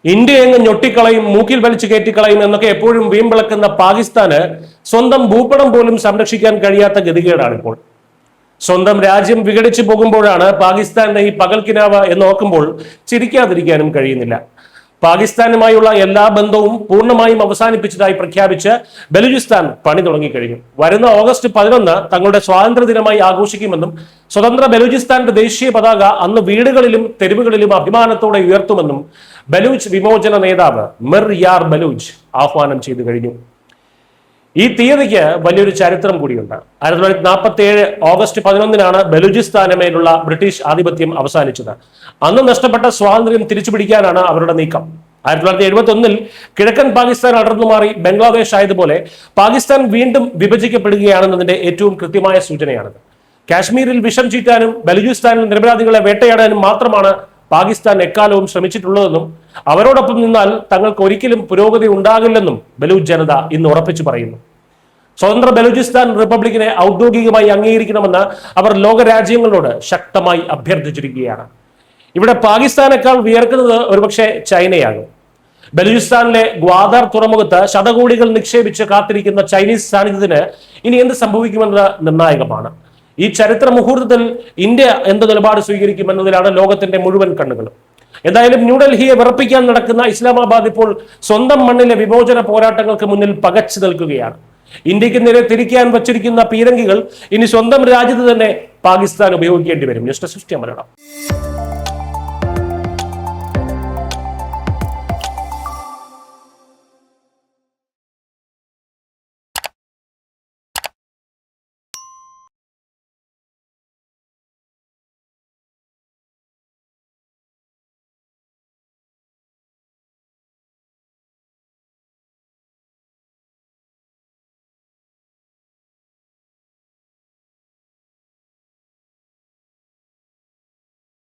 India എങ്ങ് ഞൊട്ടിക്കളയും, മൂക്കിൽ വലിച്ചു കയറ്റിക്കളയും എന്നൊക്കെ എപ്പോഴും വീമ്പിളക്കുന്ന പാകിസ്ഥാന് സ്വന്തം ഭൂപടം പോലും സംരക്ഷിക്കാൻ കഴിയാത്ത ഗതികേടാണ് ഇപ്പോൾ. സ്വന്തം രാജ്യം വിഘടിച്ചു പോകുമ്പോഴാണ് പാകിസ്ഥാന്റെ ഈ പകൽക്കിനാവ് എന്ന് ഓർക്കുമ്പോൾ ചിരിക്കാതിരിക്കാനും കഴിയുന്നില്ല. പാകിസ്ഥാനുമായുള്ള എല്ലാ ബന്ധവും പൂർണ്ണമായും അവസാനിപ്പിച്ചതായി പ്രഖ്യാപിച്ച് ബലൂചിസ്ഥാൻ പണി തുടങ്ങിക്കഴിഞ്ഞു. വരുന്ന ഓഗസ്റ്റ് 11 തങ്ങളുടെ സ്വാതന്ത്ര്യ ദിനമായി ആഘോഷിക്കുമെന്നും സ്വതന്ത്ര ബലൂചിസ്ഥാന്റെ ദേശീയ പതാക അന്ന് വീടുകളിലും തെരുവുകളിലും അഭിമാനത്തോടെ ഉയർത്തുമെന്നും ബലൂച്ച് വിമോചന നേതാവ് മിർ യാർ ബലൂച്ച് ആഹ്വാനം ചെയ്തു കഴിഞ്ഞു. ഈ തീയതിക്ക് വലിയൊരു ചരിത്രം കൂടിയുണ്ട്. 1947 ഓഗസ്റ്റ് 11 ബലൂചിസ്ഥാന് മേലുള്ള ബ്രിട്ടീഷ് ആധിപത്യം അവസാനിച്ചത്. അന്ന് നഷ്ടപ്പെട്ട സ്വാതന്ത്ര്യം തിരിച്ചുപിടിക്കാനാണ് അവരുടെ നീക്കം. 1971 കിഴക്കൻ പാകിസ്ഥാൻ അടർന്നുമാറി ബംഗ്ലാദേശ് ആയതുപോലെ പാകിസ്ഥാൻ വീണ്ടും വിഭജിക്കപ്പെടുകയാണെന്നതിന്റെ ഏറ്റവും കൃത്യമായ സൂചനയാണിത്. കാശ്മീരിൽ വിഷം ചീറ്റാനും ബലൂചിസ്ഥാനിൽ നിരപരാധികളെ വേട്ടയാടാനും മാത്രമാണ് പാകിസ്ഥാൻ എക്കാലവും ശ്രമിച്ചിട്ടുള്ളതെന്നും അവരോടൊപ്പം നിന്നാൽ തങ്ങൾക്ക് ഒരിക്കലും പുരോഗതി ഉണ്ടാകില്ലെന്നും ബലൂച്ച് ജനത ഇന്ന് ഉറപ്പിച്ചു പറയുന്നു. സ്വതന്ത്ര ബലൂചിസ്ഥാൻ റിപ്പബ്ലിക്കിനെ ഔദ്യോഗികമായി അംഗീകരിക്കണമെന്ന് അവർ ലോകരാജ്യങ്ങളോട് ശക്തമായി അഭ്യർത്ഥിച്ചിരിക്കുകയാണ്. ഇവിടെ പാകിസ്ഥാനേക്കാൾ വിയർക്കുന്നത് ഒരുപക്ഷെ ചൈനയാകും. ബലൂചിസ്ഥാനിലെ ഗ്വാദർ തുറമുഖത്ത് ശതകോടികൾ നിക്ഷേപിച്ച് കാത്തിരിക്കുന്ന ചൈനീസ് സാന്നിധ്യത്തിന് ഇനി എന്ത് സംഭവിക്കുമെന്നത് നിർണായകമാണ്. ഈ ചരിത്ര മുഹൂർത്തത്തിൽ ഇന്ത്യ എന്ത് നിലപാട് സ്വീകരിക്കുമെന്നതിലാണ് ലോകത്തിന്റെ മുഴുവൻ കണ്ണുകളും. എന്തായാലും ന്യൂഡൽഹിയെ വിറപ്പിക്കാൻ നടക്കുന്ന ഇസ്ലാമാബാദ് ഇപ്പോൾ സ്വന്തം മണ്ണിലെ വിമോചന പോരാട്ടങ്ങൾക്ക് മുന്നിൽ പകച്ചു നിൽക്കുകയാണ്. ഇന്ത്യക്ക് നേരെ തിരിക്കാൻ വച്ചിരിക്കുന്ന പീരങ്കികൾ ഇനി സ്വന്തം രാജ്യത്ത് തന്നെ പാകിസ്ഥാൻ ഉപയോഗിക്കേണ്ടി വരും. News desk Malayalam.